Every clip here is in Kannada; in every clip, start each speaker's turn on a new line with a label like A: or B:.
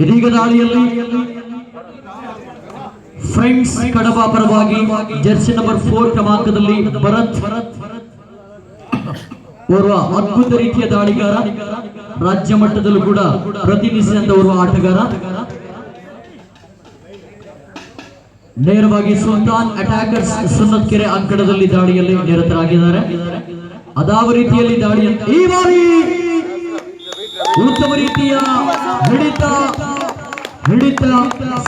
A: ಇದೀಗ ದಾಳಿಯಲ್ಲಿ ಫ್ರೆಂಡ್ಸ್ ಕಡಬ ಪರವಾಗಿ ಜರ್ಸಿ ನಂಬರ್ 4 ಕ್ರಮಾಂಕದಲ್ಲಿ ಭರತ್ ಓರ್ವ ಅದ್ಭುತ ರೀತಿಯ ದಾಳಿಗಾರ, ರಾಜ್ಯ ಮಟ್ಟದಲ್ಲೂ ಕೂಡ ಪ್ರತಿನಿಧಿಸಿದಂತ ಓರ್ವ ಆಟಗಾರ. ನೇರವಾಗಿ ಸುಲ್ತಾನ್ ಅಟ್ಯಾಕರ್ಸ್ ಸುನ್ನತ್ಕೆರೆ ಅಂಕಣದಲ್ಲಿ ದಾಳಿಯಲ್ಲಿ ನಿರತರಾಗಿದ್ದಾರೆ. ಅದಾವ ರೀತಿಯಲ್ಲಿ ದಾಳಿಯಲ್ಲಿ ಈ ಬಾರಿ ಉತ್ತಮ ರೀತಿಯ ಹಿಡಿತ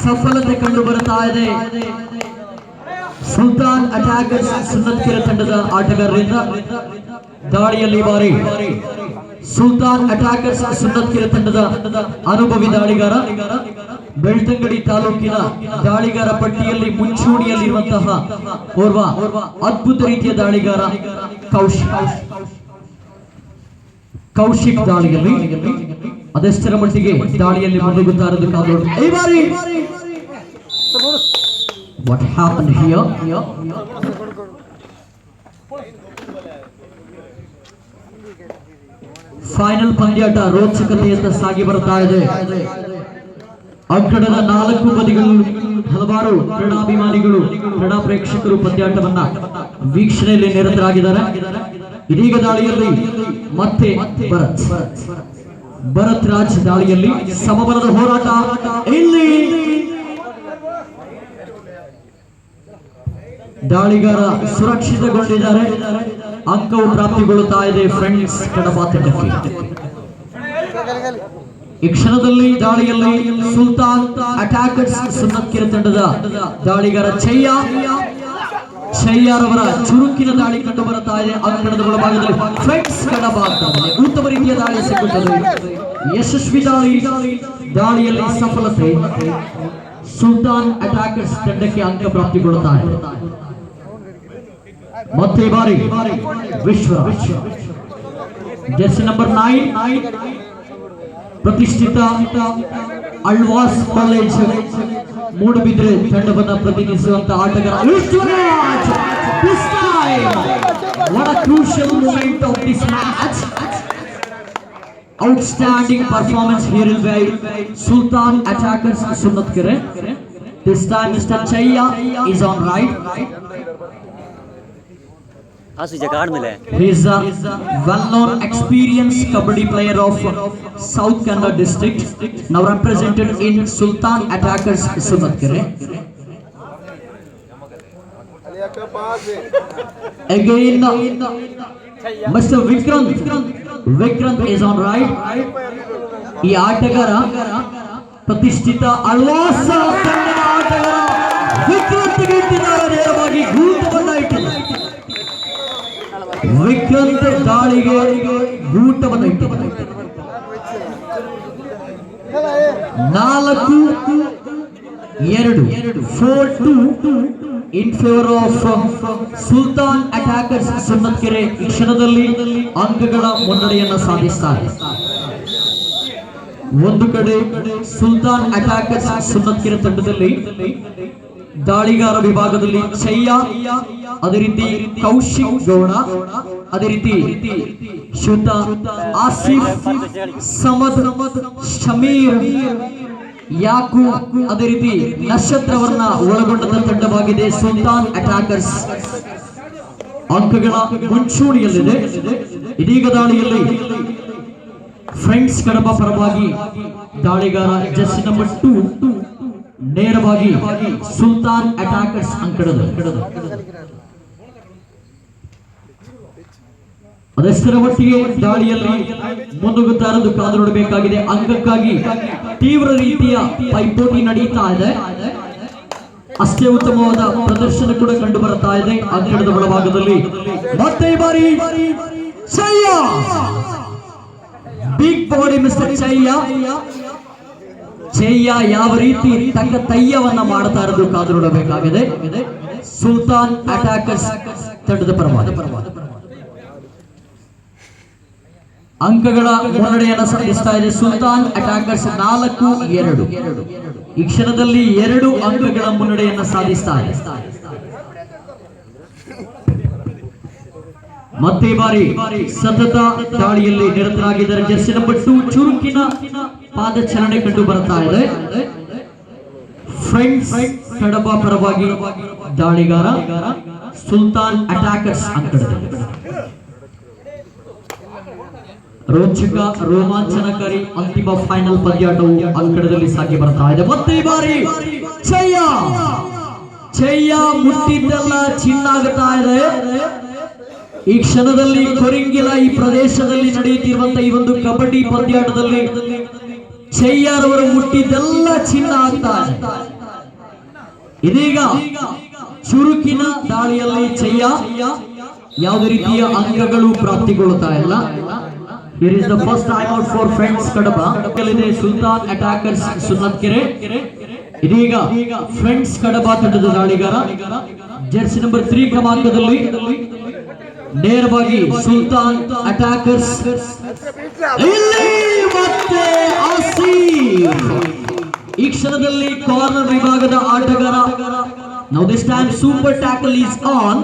A: ಸಫಲತೆ ಕಂಡು ಬರುತ್ತಾ ಇದೆ ಸುಲ್ತಾನ್ ಅಟ್ಯಾಕರ್ಸ್ ಸುನ್ನತ್ಕೆರೆ ತಂಡದ ಆಟಗಾರರಿಂದ. ದಾಳಿಯಲ್ಲಿ ಬಾರಿ ಸುಲ್ತಾನ್ ಅಟ್ಯಾಕರ್ಸ್ ಸುನ್ನತ್ಕೆರೆ ತಂಡದ ಅನುಭವಿ ದಾಳಿಗಾರ, ಬೆಳ್ತಂಗಡಿ ತಾಲೂಕಿನ ದಾಳಿಗಾರ ಪಟ್ಟಿಯಲ್ಲಿ ಮುಂಚೂಣಿಯಲ್ಲಿರುವಂತಹ ಓರ್ವ ಅದ್ಭುತ ರೀತಿಯ ದಾಳಿಗಾರ ಕೌಶಿಕ್ ದಾಳಿಯಲ್ಲಿ ಅದೆಷ್ಟರ ಮಟ್ಟಿಗೆ ದಾಳಿಯಲ್ಲಿ ಮುನ್ನುಗ್ಗುತ್ತಾ ಇರೋದು ಕಾದು. ಈ ಬಾರಿ what happened here? ಫೈನಲ್ ಪಂದ್ಯಾಟ ರೋಚಕತೆಯತ್ತ ಸಾಗಿ ಬರ್ತಾ ಇದೆ. ಅಂಕಣದ 4 ಬದಿಗಳು ಹಲವಾರು ಕ್ರೀಡಾಭಿಮಾನಿಗಳು, ಕ್ರೀಡಾ ಪ್ರೇಕ್ಷಕರು ಪಂದ್ಯಾಟವನ್ನ ವೀಕ್ಷಣೆಯಲ್ಲಿ ನಿರತರಾಗಿದ್ದಾರೆ. ಇದೀಗ ದಾಳಿಯಲ್ಲಿ ಮತ್ತೆ ಭರತ್ ರಾಜ್ ದಾಳಿಯಲ್ಲಿ ಸಮಬಲದ ಹೋರಾಟ. ಇಲ್ಲಿ ದಾಳಿಗಾರ ಸುರಕ್ಷಿತಗೊಂಡಿದ್ದಾರೆ. ಅಂಕವು ಪ್ರಾಪ್ತಿಗೊಳ್ಳುತ್ತಾ ಇದೆ ಫ್ರೆಂಡ್ಸ್ ಕಡಬ ತಂಡಕ್ಕೆ. ಈ ಕ್ಷಣದಲ್ಲಿ ದಾಳಿಯಲ್ಲಿ ಸುಲ್ತಾನ್ ಅಟ್ಯಾಕರ್ಸ್ ಸುನ್ನತ್ಕೆರೆ ತಂಡದ ದಾಳಿಗಾರ ಚಯ್ಯಾರವರ ಚುರುಕಿನ ದಾಳಿ ಕಂಡು ಬರುತ್ತಾ ಇದೆ. ಅಂಕಣದ ಒಳಭಾಗದಲ್ಲಿ ಫ್ರೆಂಡ್ಸ್ ಕಡಬ ಆಗ್ತದೆ. ಉತ್ತಮ ರೀತಿಯ ದಾಳಿ ಸಿಗುತ್ತದೆ. ಯಶಸ್ವಿ ದಾಳಿಯಲ್ಲಿ ಸಫಲತೆ ಸುಲ್ತಾನ್ ಅಟ್ಯಾಕರ್ಸ್ ತಂಡಕ್ಕೆ ಅಂಕ ಪ್ರಾಪ್ತಿಗೊಳ್ಳುತ್ತಾ ಇದೆ. ಮತ್ತೆ ಬಾರಿ ವಿಶ್ವ ಜರ್ಸಿ ನಂಬರ್ 9 ಪ್ರತಿಷ್ಠಿತ ಅಳ್ವಾಸ್ ಕಾಲೇಜ್ ಮೂಡುಬಿದ್ರೆ ತಂಡವನ್ನು ಪ್ರತಿನಿಧಿಸುವಂತಹ ಆಟಗಾರ Vishwaraj. This time, what a crucial moment of this match. Outstanding performance here by Sultan Attackers Sunnatkere. This time Mr. Chaya is on right. He is a well-known, experienced kabaddi player of South Kannada district, now represented in Sultan Attackers Sunnatkere. Again, Mr. Vikrant is on right. ಈ ಆಟಗಾರ ಪ್ರತಿಷ್ಠಿತ ಅಳ್ವಾಸ್ ತಂಡದ ಆಟಗಾರ ವಿಕ್ರಾಂತ್ಗೆ ಇಟ್ಟಿದ್ದಾರೆ. ನೇರವಾಗಿ ಗೂಟವನ್ನು ಇಟ್ಟಿದ್ದಾರೆ. ವಿಕ್ರಾಂತ್ ದಾಳಿಗೆ ಗೂಟವನ್ನು ಇಟ್ಟಿದ್ದಾರೆ. 4-2 in favor of Sultan Attackers ಸುನ್ನತ್ಕೆರೆ. ಈ ಕ್ಷಣದಲ್ಲಿ ಅಂಕಗಳ ಮುನ್ನಡೆಯನ್ನು ಸಾಧಿಸುತ್ತಾರೆ. ಒಂದು ಕಡೆ ಸುಲ್ತಾನ್ ಅಟ್ಯಾಕರ್ಸ್ ಸುನ್ನತ್ಕೆರೆ ತಂಡದಲ್ಲಿ ದಾಳಿಗಾರ ವಿಭಾಗದಲ್ಲಿ ಚಯ್ಯ, ಅದೇ ರೀತಿ ಕೌಶಿಕ್ ಗೌಡ, ಅದೇ ರೀತಿ ಶ್ರುತ, ಆಸಿಫ್, ಸಮದ್, ಶಮೀರ್, ಯಾಕು, ಅದೇ ರೀತಿ ನಕ್ಷತ್ರವನ್ನ ಒಳಗೊಂಡ ತಂಡವಾಗಿದೆ ಸುಲ್ತಾನ್ ಅಟ್ಯಾಕರ್ಸ್. ಅಂಕಗಳ ಮುಂಚೂಣಿಯಲ್ಲಿದೆ. ಇದೀಗ ದಾಳಿಯಲ್ಲಿ ಫ್ರೆಂಡ್ಸ್ ಕಡಬ ಪರವಾಗಿ ದಾಳಿಗಾರ ಜರ್ಸಿ ನಂಬರ್ 2 ನೇರವಾಗಿ ಸುಲ್ತಾನ್ ಅಟ್ಯಾಕರ್ಸ್ ಅಂಕಣದ ಅದೆಷ್ಟರ ಮಟ್ಟಿಗೆ ದಾಳಿಯಲ್ಲಿ ಮುನ್ನುಗ್ಗುತ್ತಾ ಇರೋದು ಕಾದು ನೋಡಬೇಕಾಗಿದೆ. ಅಂಕಕ್ಕಾಗಿ ತೀವ್ರ ರೀತಿಯ ಪೈಪೋಟಿ ನಡೀತಾ ಇದೆ. ಅಷ್ಟೇ ಉತ್ತಮವಾದ ಪ್ರದರ್ಶನ ಕೂಡ ಕಂಡು ಬರುತ್ತಾ ಇದೆ ಅಂಕಣದ ಒಳಭಾಗದಲ್ಲಿ. ಮತ್ತೆ ಬಾರಿ ಬಿಗ್ ಬಾಡಿ ಮಿಸ್ಟರ್ ಚಯ್ಯ ಯಾವ ರೀತಿ ತಕ್ಕ ತಯ್ಯವನ್ನ ಮಾಡ್ತಾ ಇರೋದು ಕಾದು ನೋಡಬೇಕಾಗಿದೆ ಸುಲ್ತಾನ್ ಅಟ್ಯಾಕರ್ಸ್ ತಂಡದ ಪರವಾಗಿ. ಅಂಕಗಳ ಮುನ್ನಡೆಯನ್ನು ಸಾಧಿಸ್ತಾ ಇದೆ ಸುಲ್ತಾನ್ ಅಟ್ಯಾಕರ್ಸ್ 4-2. ಈ ಕ್ಷಣದಲ್ಲಿ 2 ಅಂಕಗಳ ಮುನ್ನಡೆಯನ್ನು ಸಾಧಿಸ್ತಾ ಇದೆ. ಮತ್ತೆ ಈ ಬಾರಿ ಸತತ ದಾಳಿಯಲ್ಲಿ ನಿರತರಾಗಿದ್ದಾರೆ. ಜರ್ಸಿ ನಂಬರ್ 2 ಚುರುಕಿನ ಪಾದಚಲನೆ ಕಂಡು ಬರ್ತಾ ಇದೆ. ಫ್ರೆಂಡ್ಸ್ ಕಡಬ ಪರವಾಗಿ ದಾಳಿಗಾರ ಸುಲ್ತಾನ್ ಅಟ್ಯಾಕರ್ಸ್ ಅಂಕಣದಲ್ಲಿ. ರೋಚಕ ರೋಮಾಂಚನಕಾರಿ ಅಂತಿಮ ಫೈನಲ್ ಪಂದ್ಯಾಟವು ಅಂಕಣದಲ್ಲಿ ಸಾಗಿ ಬರ್ತಾ ಇದೆ. ಮತ್ತೆ ಈ ಬಾರಿ ಚಯ್ಯ ಮುಟ್ಟಿದ್ದೆಲ್ಲ ಚಿನ್ನಾಗುತ್ತಾ ಇದೆ. ಈ ಕ್ಷಣದಲ್ಲಿ ಕೊರಿಂಗಿಲ ಈ ಪ್ರದೇಶದಲ್ಲಿ ನಡೆಯುತ್ತಿರುವಂತಹ ಈ ಒಂದು ಕಬಡ್ಡಿ ಪಂದ್ಯಾಟದಲ್ಲಿ ಚಯ್ಯರವರು ಮುಟ್ಟಿದ್ದೆಲ್ಲ ಚಿನ್ನ ಆಗ್ತಾ ಇದೆ. ಇದೀಗ ಚುರುಕಿನ ದಾಳಿಯಲ್ಲಿ ಚಯ್ಯ ಯಾವುದೇ ರೀತಿಯ ಅಂಕಗಳು ಪ್ರಾಪ್ತಿಗೊಳ್ಳುತ್ತಾ ಇಲ್ಲ. Here is the first time out for Friends Kadapa. Sultan attackers Sunnathkere. ಇದೀಗ ಫ್ರೆಂಡ್ಸ್ ಕಡಬ ತಂಡದ ದಾಳಿಗಾರ ಜರ್ಸಿ ನಂಬರ್ 3 ಕ್ರಮಾಂಕದಲ್ಲಿ ನೇರವಾಗಿ ಸುಲ್ತಾನ್ ಅಟ್ಯಾಕರ್ಸ್. ಮತ್ತೆ ಈ ಕ್ಷಣದಲ್ಲಿ ಕಾರ್ನರ್ ವಿಭಾಗದ ಆಟಗಾರ. Now this time super tackle is on.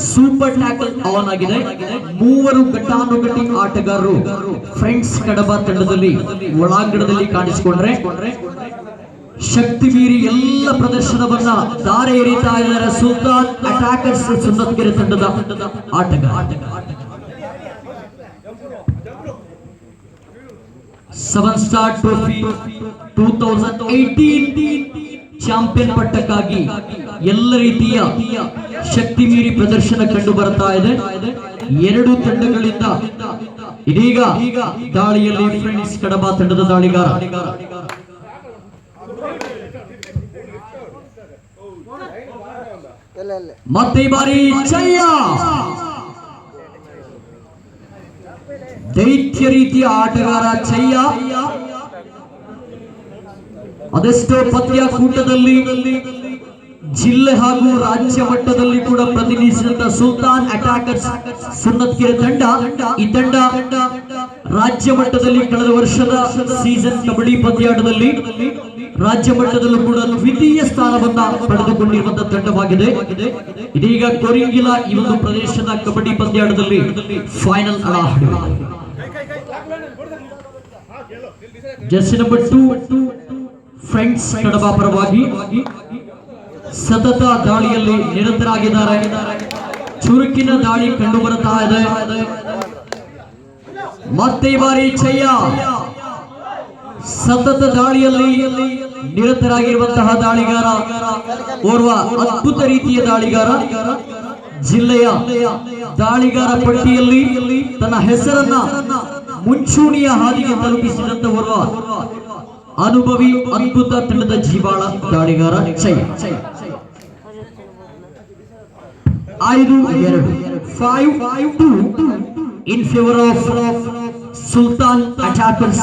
A: Super tackle on ಆಗಿದೆ. ಮೂವರು ಘಟಾನುಘಟಿ ಆಟಗಾರರು ಫ್ರೆಂಡ್ಸ್ ಕಡಬ ತಂಡದಲ್ಲಿ ಒಳಾಂಗಣದಲ್ಲಿ ಕಾಣಿಸಿಕೊಂಡ್ರೆ ಶಕ್ತಿ ಮೀರಿ ಎಲ್ಲ ಪ್ರದರ್ಶನವನ್ನ ದಾರೆ ಎರಿತಾ ಇದ್ದಾರೆ ಸುಲ್ತಾನ್ ಅಟ್ಯಾಕರ್ಸ್ ಸುನ್ನತ್ಕೆರೆ ತಂಡದ ಆಟಗಾರ. 7 ಸ್ಟಾರ್ ಟ್ರೋಫಿ 2018 ಚಾಂಪಿಯನ್ ಪಟ್ಟಕ್ಕಾಗಿ ಎಲ್ಲ ರೀತಿಯ ಶಕ್ತಿ ಮೀರಿ ಪ್ರದರ್ಶನ ಕಂಡು ಬರ್ತಾ ಇದೆ. ಎರಡು ತಂಡಗಳಿಂದ ಇದೀಗ ದಾಳಿಯಲ್ಲಿ ಫ್ರೆಂಡ್ಸ್ ಕಡಬ ತಂಡದ ದಾಳಿಗಾರ. ಮತ್ತೆ ಈ ಬಾರಿ ಚಯ್ಯ ದೈತ್ಯ ರೀತಿಯ ಆಟಗಾರ ಚಯ್ಯ. ಅದೆಷ್ಟೋ ಪಂದ್ಯಾಕೂಟದಲ್ಲಿ ಜಿಲ್ಲೆ ಹಾಗೂ ರಾಜ್ಯ ಮಟ್ಟದಲ್ಲಿ ಕೂಡ ಪ್ರತಿನಿಧಿಸಿದಂತ ಸುಲ್ತಾನ್ ಅಟ್ಯಾಕರ್ಸ್ ಸುನ್ನತ್ಕೆರೆ ತಂಡ. ಈ ತಂಡ ರಾಜ್ಯ ಮಟ್ಟದಲ್ಲಿ ಕಳೆದ ವರ್ಷದ ಸೀಸನ್ ಕಬಡ್ಡಿ ಪಂದ್ಯಾಟದಲ್ಲಿ ರಾಜ್ಯ ಮಟ್ಟದಲ್ಲೂ ಕೂಡ ದ್ವಿತೀಯ ಸ್ಥಾನವನ್ನ ಪಡೆದುಕೊಂಡಿರುವಂತಹ ತಂಡವಾಗಿದೆ. ಇದೀಗ ಕೊರಿಂಗಿಲ ಈ ಒಂದು ಪ್ರದೇಶದ ಕಬಡ್ಡಿ ಪಂದ್ಯಾಟದಲ್ಲಿ ಫೈನಲ್ ಆಡಿದೆ. ಜರ್ಸಿ ನಂಬರ್ 2 ಫ್ರೆಂಡ್ಸ್ ಕಡಬ ಪರವಾಗಿ ಸತತ ದಾಳಿಯಲ್ಲಿ ನಿರತರಾಗಿದ್ದಾರೆ. ಚುರುಕಿನ ದಾಳಿ ಕಂಡು ಬರುತ್ತಾ ಇದೆ. ಮತ್ತೆ ಈ ಬಾರಿ ಚಯ್ಯ ಸತತ ದಾಳಿಯಲ್ಲಿ ನಿರತರಾಗಿರುವಂತಹ ದಾಳಿಗಾರ, ಓರ್ವ ಅದ್ಭುತ ರೀತಿಯ ದಾಳಿಗಾರ. ಜಿಲ್ಲೆಯ ದಾಳಿಗಾರ ಪಟ್ಟಿಯಲ್ಲಿ ತನ್ನ ಹೆಸರನ್ನ ಮುಂಚೂಣಿಯ ಹಾದಿಗೆ ತಲುಪಿಸಿದಂತ ಓರ್ವ ಅನುಭವಿ ಅದ್ಭುತ ತಂಡದ ಜೀವಾಳ ದಾಳಿಗಾರ ಚಯ್ಯ. 5-2 in favor of Sultan Attackers.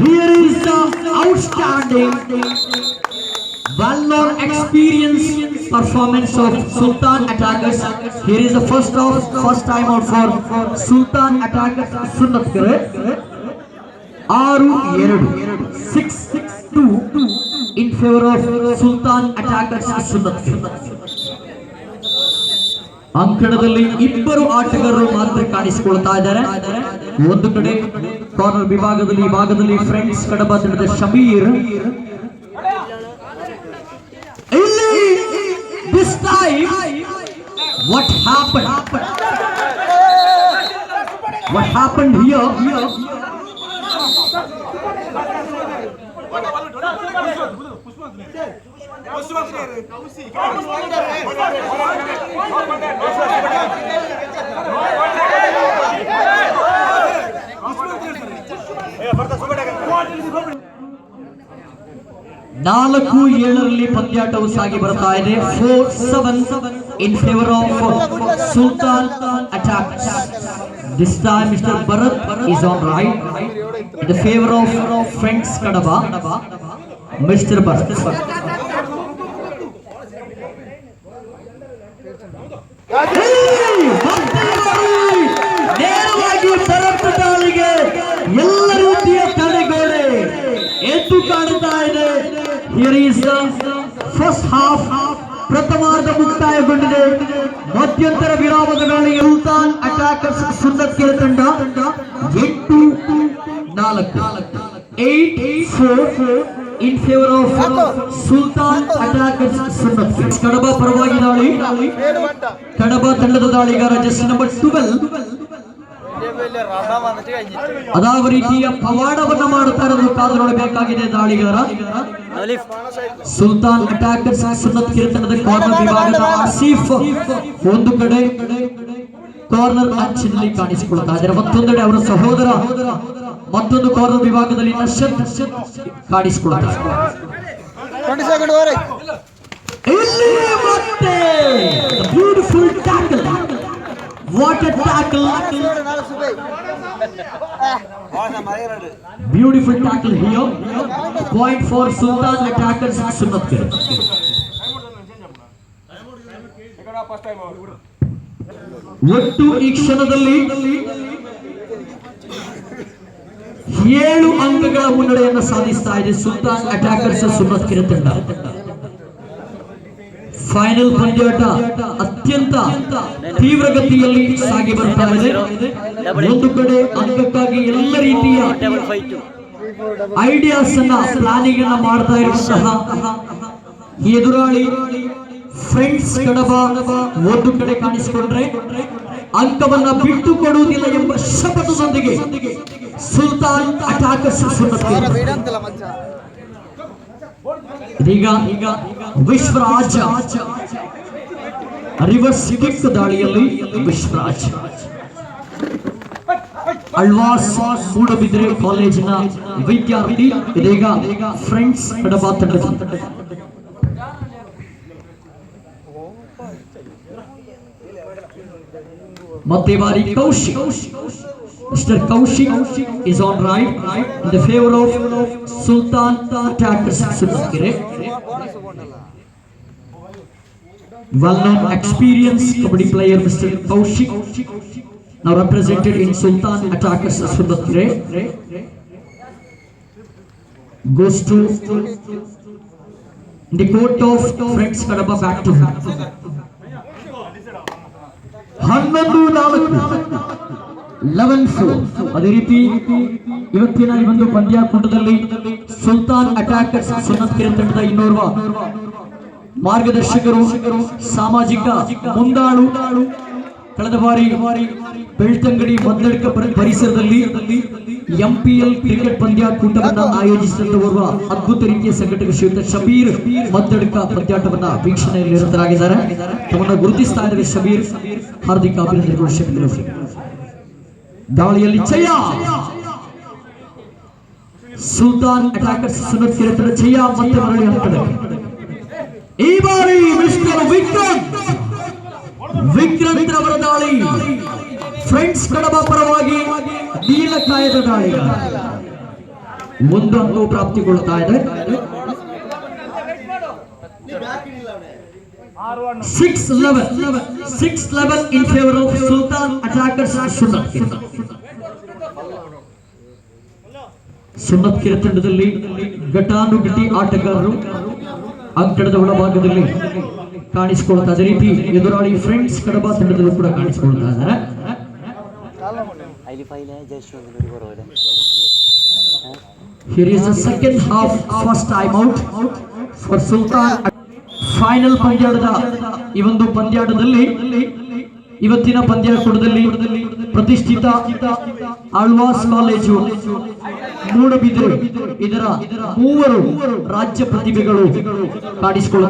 A: Here is the outstanding well-known experience performance of Sultan Attackers. Here is the first time out for Sultan Attackers ಸುನ್ನತ್ಕೆರೆ. 6-2 in favor of Sultan Attackers ಸುನ್ನತ್ಕೆರೆ. ಅಂಕಣದಲ್ಲಿ ಇಬ್ಬರು ಆಟಗಾರರು ಮಾತ್ರ ಕಾಣಿಸಿಕೊಳ್ತಾ ಇದ್ದಾರೆ. ಒಂದು ಕಡೆ ಕಾರ್ನರ್ ವಿಭಾಗದಲ್ಲಿ ಫ್ರೆಂಡ್ಸ್ ಕಡಬ ತಂಡದ Shameer. This time, what happened here? ನಾಲ್ಕು ಏಳರಲ್ಲಿ ಪಂದ್ಯಾಟವು ಸಾಗಿ ಬರ್ತಾ ಇದೆ. 4-7 in favor of Sultan Attackers. This time Mr. Bharat is on right in the favor of Friends Kadapa. Mr. Bharat. ನೇರವಾಗಿ ಭರತ್ ದಾಳಿಗೆ ಎಲ್ಲ ರೀತಿಯ ತಡೆಗೋಡೆ ಎದ್ದು ಕಾಣುತ್ತಾ ಇದೆ. ಪ್ರಥಮಾರ್ಧ ಮುಕ್ತಾಯಗೊಂಡಿದೆ. ಮಧ್ಯಂತರ ವಿರಾಮದ ವೇಳೆ ಸುಲ್ತಾನ್ ಅಟ್ಯಾಕರ್ಸ್ ಸುನ್ನತ್ಕೆರೆ ತಂಡ 8-4 8-4 in favour of Sultan attackers Sunnathkere. Kadaba ಪರವಾಗಿ ದಾಳಿ. ಕಡಬ ತಂಡದ ದಾಳಿಗಾರ ಜಸ್ಟ್ ನಂಬರ್ 12 ಅದಾವ ರೀತಿಯ ಪವಾಡವನ್ನ ಮಾಡುತ್ತಾ ಇರೋದು ಕಾದು ನೋಡಬೇಕಾಗಿದೆ. ದಾಳಿಗಾರ ಸುಲ್ತಾನ್ ಅಟ್ಯಾಕರ್ಸ್ ಸುನ್ನತ್ಕೆರೆ ತಂಡದ ಕಾರ್ನರ್ ವಿಭಾಗದ ಆಸಿಫ್ ಒಂದು ಕಡೆ ಕಾರ್ನರ್ ಅಂಚಿನಲ್ಲಿ ಕಾಣಿಸಿಕೊಳ್ತಾ ಇದ್ದಾರೆ. ಮತ್ತೊಂದೆಡೆ ಅವರ ಸಹೋದರ ಮತ್ತೊಂದು ಕಾರ್ನರ್ ವಿಭಾಗದಲ್ಲಿ ನಶದ್ ಕಾಣಿಸಿಕೊಳ್ತಾ ಇದ್ದಾರೆ. ಇಲ್ಲಿ ಮತ್ತೆ beautiful tackle. What a tackle! Beautiful tackle here. Point for Sultan attackers Sunnatkere. ಒಟ್ಟು ಈ ಕ್ಷಣದಲ್ಲಿ 7 ಅಂಕಗಳ ಮುನ್ನಡೆಯನ್ನು ಸಾಧಿಸ್ತಾ ಇದೆ ಸುಲ್ತಾನ್ ಅಟ್ಯಾಕರ್ಸ್ ಸುನ್ನತ್ಕೆರೆ ತಂಡ. ಫೈನಲ್ ಪಂದ್ಯಾಟ ಅತ್ಯಂತ ತೀವ್ರಗತಿಯಲ್ಲಿ ಸಾಗಿ ಬರ್ತಾ ಇದೆ. ಒಂದು ಕಡೆ ಅಂಕಕ್ಕಾಗಿ ಎಲ್ಲ ರೀತಿಯ ಐಡಿಯಾಸ್ ಅನ್ನ ಪ್ಲಾನಿಂಗ್ ಅನ್ನ ಮಾಡ್ತಾ ಇರುವಂತಹ ಎದುರಾಳಿ ಫ್ರೆಂಡ್ಸ್ ಕಡಬ ಒಂದು ಕಡೆ ಕಾಣಿಸಿಕೊಂಡ್ರೆ ಅಂಕವನ್ನ ಬಿಟ್ಟು ಕೊಡುವುದಿಲ್ಲ ಎಂಬ ಶಪಥದೊಂದಿಗೆ ಸುಲ್ತಾನ್ ಅಟ್ಯಾಕರ್ಸ್ ಸುನ್ನತ್ಕೆರೆ. ಇದೀಗ ವಿಶ್ವರಾಜ್ ರಿವರ್ಸ್ ಕಿಕ್ ದಾಳಿಯಲ್ಲಿ ವಿಶ್ವರಾಜ್ ಅಳ್ವಾಸ್ ಮೂಡಬಿದ್ರೆ ಕಾಲೇಜಿನ ವಿದ್ಯಾರ್ಥಿ ಇದೀಗ ಫ್ರೆಂಡ್ಸ್ ಕಡಬ ತಂಡದ ಮತ್ತೆ ಬಾರಿ Kaushik. Mr. Kaushik is on right in the favor of Sultan attackers Sunnatkere. Well-known, experienced kabaddi player Mr. Kaushik now represented in Sultan attackers Sunnatkere goes to the court of Friends Kadaba. Back to him. 11-4. ಅದೇ ರೀತಿ ಇವತ್ತಿನ ಈ ಒಂದು ಪಂದ್ಯಾಕೂಟದಲ್ಲಿ ಸುಲ್ತಾನ್ ಅಟ್ಯಾಕರ್ಸ್ ಸುನ್ನತ್ಕೆರೆ ತಂಡದ ಇನ್ನೋರ್ವ ಮಾರ್ಗದರ್ಶಕರು, ಸಾಮಾಜಿಕ ಮುಂದಾಳು, ಕಳೆದ ಬಾರಿ ಬೆಳ್ತಂಗಡಿ ಮದ್ದಡ್ಕ ಪರಿಸರದಲ್ಲಿ ಎಂಪಿಎಲ್ ಕ್ರಿಕೆಟ್ ಪಂದ್ಯಾಕೂಟವನ್ನು ಆಯೋಜಿಸಿದಂತ ಓರ್ವ ಅದ್ಭುತ ರೀತಿಯ ಸಂಘಟಕ ಶ್ರೀಯುತ ಶಬೀರ್ ಮದ್ದಡ್ಕ ಪಂದ್ಯಾಟವನ್ನ ವೀಕ್ಷಣೆಯಲ್ಲಿ ನಿರತರಾಗಿದ್ದಾರೆ. ತಮ್ಮನ್ನು ಗುರುತಿಸ್ತಾ ಇದ್ದಾರೆ ಶಬೀರ್. ಹಾರ್ದಿಕ ಅಭಿನಂದನೆಗಳು ಶಬೀರ್. ದಾಳಿಯಲ್ಲಿ ಜಯ ಸುಲ್ತಾನ್ ಅಟ್ಯಾಕರ್ಸ್ ಸುನ್ನತ್ಕೆರೆ ತಂಡ ಜಯ ಮತ್ತೆ ಮರಳಿ ಹಂತದ. ಈ ಬಾರಿ ಮಿಸ್ಟರ್ ವಿಕ್ರಾಂತ್ ರವರ ದಾಳಿ ಫ್ರೆಂಡ್ಸ್ ಕಡಬ ಪರವಾಗಿ ನೀಲಕಾಯದ ದಾಳಿ ಒಂದು ಅಂಕವು ಪ್ರಾಪ್ತಿಗೊಳ್ಳುತ್ತಾ ಇದೆ. 6-11 in favor of Sultan attackers Sunnatkere. ಸುನ್ನತ್ಕೆರೆ ತಂಡದಲ್ಲಿ ಘಟಾನುಘಟಿ ಆಟಗಾರರು ಅಂಕಣದ ಒಳಭಾಗದಲ್ಲಿ ಕಾಣಿಸಿಕೊಳ್ತಾ ಅದೇ ರೀತಿ ಎದುರಾಳಿ ಫ್ರೆಂಡ್ಸ್ ಕಡಬ ತಂಡದಲ್ಲೂ ಕೂಡ ಕಾಣಿಸಿಕೊಳ್ತಾ ಇದ್ದಾರೆ. Here is the second half, first time out for Sultan. Final ಪಂದ್ಯಾಟದ ಈ ಒಂದು ಪಂದ್ಯಾಟದಲ್ಲಿ ಇವತ್ತಿನ ಪಂದ್ಯಾಕೂಟದಲ್ಲಿ ಪ್ರತಿಷ್ಠಿತ ಆಳ್ವಾಸ್ ಕಾಲೇಜು ಮೂಡಬಿದ್ರೆ ಇದರ 3 ರಾಜ್ಯ ಪ್ರತಿಭೆಗಳು ಕಾಣಿಸಿಕೊಳ್ಳುತ್ತಾರೆ.